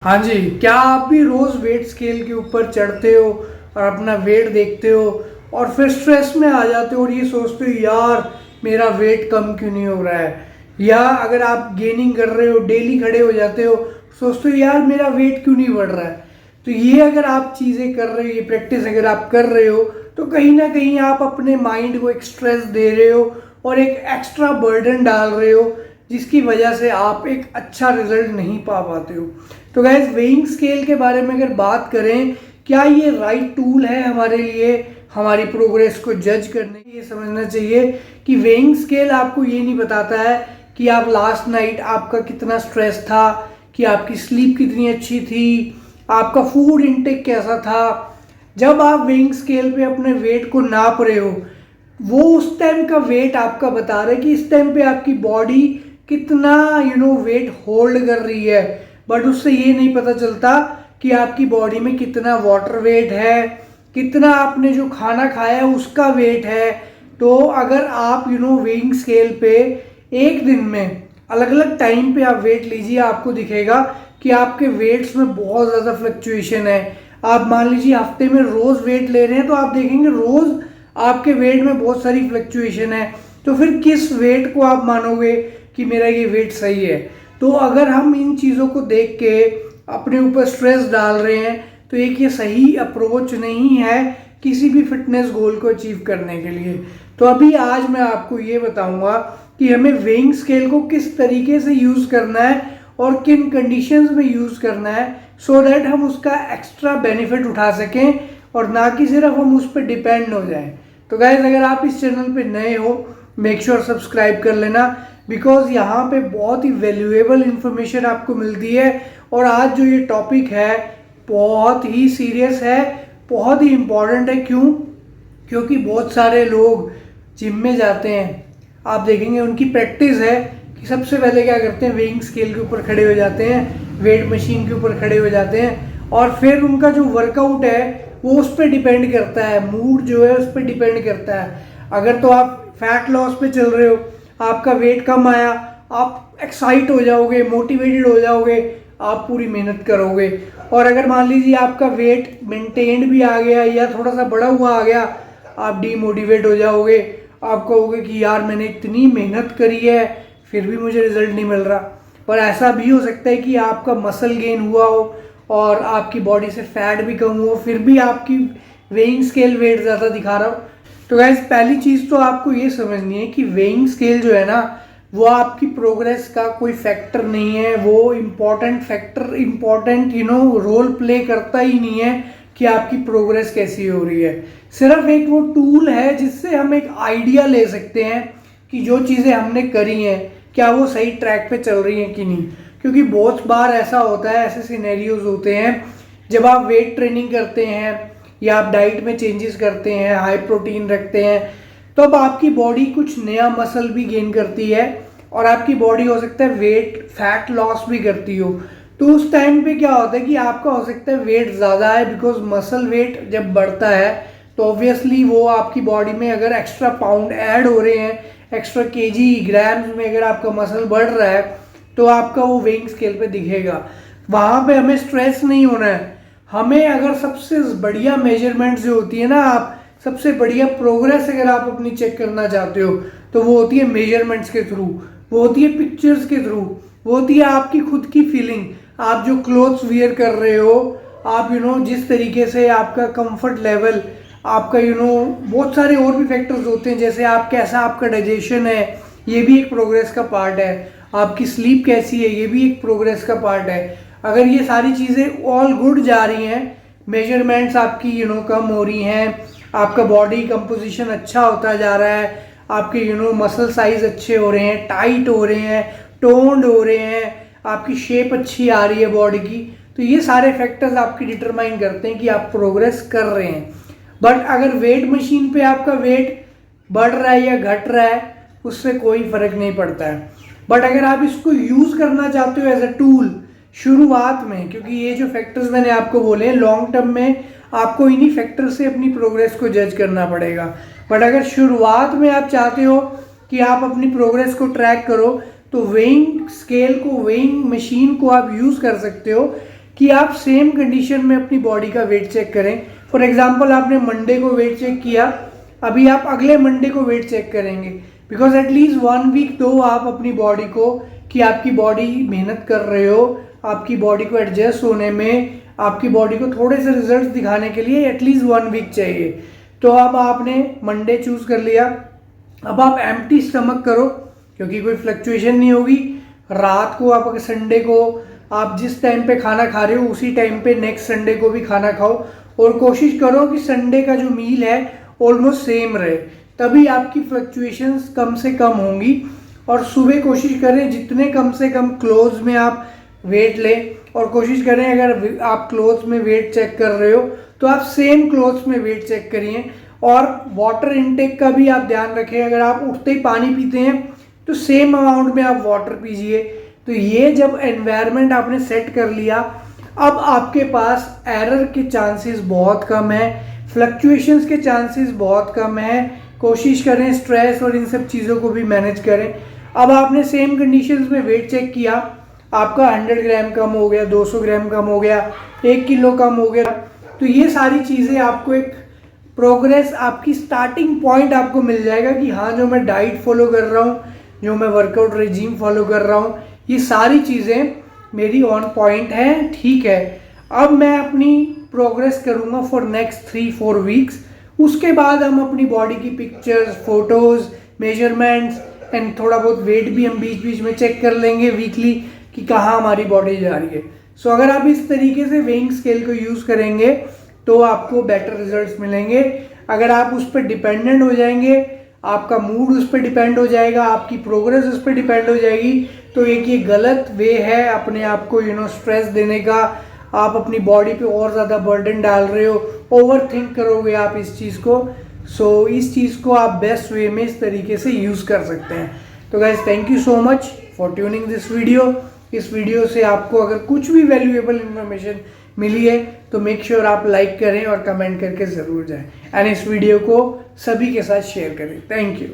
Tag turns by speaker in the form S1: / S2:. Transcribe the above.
S1: हाँ जी, क्या आप भी रोज वेट स्केल के ऊपर चढ़ते हो और अपना वेट देखते हो और फिर स्ट्रेस में आ जाते हो और ये सोचते हो यार मेरा वेट कम क्यों नहीं हो रहा है। या अगर आप गेनिंग कर रहे हो, डेली खड़े हो जाते हो, सोचते हो यार मेरा वेट क्यों नहीं बढ़ रहा है। तो ये अगर आप चीज़ें कर रहे हो, ये प्रैक्टिस अगर आप कर रहे हो, तो कहीं ना कहीं आप अपने माइंड को एक स्ट्रेस दे रहे हो और एक एक्स्ट्रा बर्डन डाल रहे हो, जिसकी वजह से आप एक अच्छा रिजल्ट नहीं पा पाते हो। तो गाइज, वेइंग स्केल के बारे में अगर बात करें, क्या ये राइट टूल है हमारे लिए हमारी प्रोग्रेस को जज करने की। ये समझना चाहिए कि वेइंग स्केल आपको ये नहीं बताता है कि आप लास्ट नाइट आपका कितना स्ट्रेस था, कि आपकी स्लीप कितनी अच्छी थी, आपका फूड इनटेक कैसा था। जब आप वेइंग स्केल पे अपने वेट को नाप रहे हो, वो उस टाइम का वेट आपका बता रहा है कि इस टाइम पे आपकी बॉडी कितना वेट होल्ड कर रही है। बट उससे ये नहीं पता चलता कि आपकी बॉडी में कितना वाटर वेट है, कितना आपने जो खाना खाया है उसका वेट है। तो अगर आप वेइंग स्केल पे एक दिन में अलग अलग टाइम पे आप वेट लीजिए, आपको दिखेगा कि आपके वेट्स में बहुत ज़्यादा फ्लक्चुएशन है। आप मान लीजिए हफ्ते में रोज़ वेट ले रहे हैं, तो आप देखेंगे रोज़ आपके वेट में बहुत सारी फ्लक्चुएशन है। तो फिर किस वेट को आप मानोगे कि मेरा ये वेट सही है। तो अगर हम इन चीज़ों को देख के अपने ऊपर स्ट्रेस डाल रहे हैं, तो एक ये सही अप्रोच नहीं है किसी भी फिटनेस गोल को अचीव करने के लिए। तो अभी आज मैं आपको ये बताऊंगा कि हमें वेइंग स्केल को किस तरीके से यूज़ करना है और किन कंडीशंस में यूज़ करना है, सो दैट हम उसका एक्स्ट्रा बेनिफिट उठा सकें और ना कि सिर्फ हम उस पर डिपेंड हो जाएं। तो गाइस, अगर आप इस चैनल पे नए हो, मेक श्योर सब्सक्राइब कर लेना, बिकॉज यहाँ पे बहुत ही वैल्यूएबल इंफॉर्मेशन आपको मिलती है। और आज जो ये टॉपिक है बहुत ही सीरियस है, बहुत ही इम्पॉर्टेंट है। क्यों? क्योंकि बहुत सारे लोग जिम में जाते हैं, आप देखेंगे उनकी प्रैक्टिस है कि सबसे पहले क्या करते हैं, वेइंग स्केल के ऊपर खड़े हो जाते हैं, वेट मशीन के ऊपर खड़े हो जाते हैं, और फिर उनका जो वर्कआउट है वो उस पर डिपेंड करता है, मूड जो है उस पर डिपेंड करता है। अगर तो आप फैट लॉस पे चल रहे हो, आपका वेट कम आया, आप एक्साइट हो जाओगे, मोटिवेटेड हो जाओगे, आप पूरी मेहनत करोगे। और अगर मान लीजिए आपका वेट मेंटेन भी आ गया या थोड़ा सा बढ़ा हुआ आ गया, आप डीमोटिवेट हो जाओगे। आप कहोगे कि यार मैंने इतनी मेहनत करी है फिर भी मुझे रिजल्ट नहीं मिल रहा। पर ऐसा भी हो सकता है कि आपका मसल गेन हुआ हो और आपकी बॉडी से फैट भी कम हो, फिर भी आपकी वेइंग स्केल वेट ज़्यादा दिखा रहा हो। तो गाइस, पहली चीज़ तो आपको ये समझनी है कि वेइंग स्केल जो है ना, वो आपकी प्रोग्रेस का कोई फैक्टर नहीं है। वो important factor, important role play करता ही नहीं है कि आपकी प्रोग्रेस कैसी हो रही है। सिर्फ एक वो टूल है जिससे हम एक आइडिया ले सकते हैं कि जो चीज़ें हमने करी हैं क्या वो सही ट्रैक पे चल रही हैं कि नहीं। क्योंकि बहुत बार ऐसा होता है, ऐसे सिनेरियोज होते हैं जब आप वेट ट्रेनिंग करते हैं या आप डाइट में चेंजेस करते हैं, हाई प्रोटीन रखते हैं, तो अब आपकी बॉडी कुछ नया मसल भी गेन करती है और आपकी बॉडी हो सकता है वेट फैट लॉस भी करती हो। तो उस टाइम पे क्या होता है कि आपका हो सकता है वेट ज़्यादा है, बिकॉज मसल वेट जब बढ़ता है तो ऑब्वियसली वो आपकी बॉडी में अगर एक्स्ट्रा पाउंड ऐड हो रहे हैं, एक्स्ट्रा केजी ग्राम्स में अगर आपका मसल बढ़ रहा है, तो आपका वो वेइंग स्केल पे दिखेगा। वहाँ पे हमें स्ट्रेस नहीं होना है। हमें अगर सबसे बढ़िया मेजरमेंट जो होती है ना, आप सबसे बढ़िया प्रोग्रेस अगर आप अपनी चेक करना चाहते हो, तो वो होती है मेजरमेंट्स के थ्रू, वो होती है पिक्चर्स के थ्रू, वो होती है आपकी खुद की फीलिंग। आप जो क्लोथ्स वियर कर रहे हो, आप जिस तरीके से आपका कंफर्ट लेवल, आपका बहुत सारे और भी फैक्टर्स होते हैं, जैसे आप कैसा आपका डाइजेशन है, ये भी एक प्रोग्रेस का पार्ट है। आपकी स्लीप कैसी है, ये भी एक प्रोग्रेस का पार्ट है। अगर ये सारी चीज़ें ऑल गुड जा रही हैं, मेजरमेंट्स आपकी कम हो रही हैं, आपका बॉडी कंपोजिशन अच्छा होता जा रहा है, आपके मसल साइज अच्छे हो रहे हैं, टाइट हो रहे हैं, टोन्ड हो रहे हैं, आपकी शेप अच्छी आ रही है बॉडी की, तो ये सारे फैक्टर्स आपकी डिटरमाइन करते हैं कि आप प्रोग्रेस कर रहे हैं। बट अगर वेट मशीन पे आपका वेट बढ़ रहा है या घट रहा है, उससे कोई फर्क नहीं पड़ता है। बट अगर आप इसको यूज़ करना चाहते हो एज अ टूल शुरुआत में, क्योंकि ये जो फैक्टर्स मैंने आपको बोले हैं, लॉन्ग टर्म में आपको इन्हीं फैक्टर से अपनी प्रोग्रेस को जज करना पड़ेगा। बट अगर शुरुआत में आप चाहते हो कि आप अपनी प्रोग्रेस को ट्रैक करो, तो वेइंग स्केल को, वेइंग मशीन को आप यूज़ कर सकते हो कि आप सेम कंडीशन में अपनी बॉडी का वेट चेक करें। फॉर एग्जांपल आपने मंडे को वेट चेक किया, अभी आप अगले मंडे को वेट चेक करेंगे, बिकॉज एटलीस्ट 1 वीक दो आप अपनी बॉडी को कि आपकी बॉडी मेहनत कर रहे हो, आपकी बॉडी को एडजस्ट होने में, आपकी बॉडी को थोड़े से रिजल्ट दिखाने के लिए एटलीस्ट 1 वीक चाहिए। तो अब आपने मंडे चूज कर लिया, अब आप एम्प्टी स्टमक करो क्योंकि कोई फ्लक्चुएशन नहीं होगी। रात को आप संडे को आप जिस टाइम पे खाना खा रहे हो उसी टाइम पे नेक्स्ट संडे को भी खाना खाओ, और कोशिश करो कि संडे का जो मील है ऑलमोस्ट सेम रहे, तभी आपकी फ्लक्चुएशंस कम से कम होंगी। और सुबह कोशिश करें जितने कम से कम क्लोज में आप वेट लें, और कोशिश करें अगर आप क्लोथ में वेट चेक कर रहे हो तो आप सेम क्लोथ्स में वेट चेक करिए। और वाटर इनटेक का भी आप ध्यान रखें, अगर आप उठते ही पानी पीते हैं तो सेम अमाउंट में आप वाटर पीजिए। तो ये जब एनवायरनमेंट आपने सेट कर लिया, अब आपके पास एरर के चांसेस बहुत कम है, फ्लक्चुएशंस के चांसेस बहुत कम है। कोशिश करें स्ट्रेस और इन सब चीज़ों को भी मैनेज करें। अब आपने सेम कंडीशंस में वेट चेक किया, आपका 100 ग्राम कम हो गया, 200 ग्राम कम हो गया, 1 किलो कम हो गया, तो ये सारी चीज़ें आपको एक प्रोग्रेस, आपकी स्टार्टिंग पॉइंट आपको मिल जाएगा कि हाँ जो मैं डाइट फॉलो कर रहा हूँ, जो मैं वर्कआउट रेजिम फॉलो कर रहा हूँ, ये सारी चीज़ें मेरी ऑन पॉइंट हैं, ठीक है। अब मैं अपनी प्रोग्रेस करूँगा फॉर नेक्स्ट 3-4 वीक्स, उसके बाद हम अपनी बॉडी की पिक्चर्स, फोटोज़, मेजरमेंट्स एंड थोड़ा बहुत वेट भी हम बीच बीच में चेक कर लेंगे वीकली कि कहाँ हमारी बॉडी जा रही है। सो अगर आप इस तरीके से वेइंग स्केल को यूज़ करेंगे तो आपको बेटर रिजल्ट्स मिलेंगे। अगर आप उस पर डिपेंडेंट हो जाएंगे, आपका मूड उस पर डिपेंड हो जाएगा, आपकी प्रोग्रेस उस पर डिपेंड हो जाएगी, तो एक ये गलत वे है अपने आप को स्ट्रेस देने का। आप अपनी बॉडी पे और ज़्यादा बर्डन डाल रहे हो, ओवर थिंक करोगे आप इस चीज़ को। सो इस चीज़ को आप बेस्ट वे में इस तरीके से यूज़ कर सकते हैं। तो guys thank you so much for tuning this video. इस वीडियो से आपको अगर कुछ भी वैल्यूएबल इन्फॉर्मेशन मिली है तो मेक श्योर आप लाइक करें और कमेंट करके ज़रूर जाएं, एंड इस वीडियो को सभी के साथ शेयर करें। Thank you.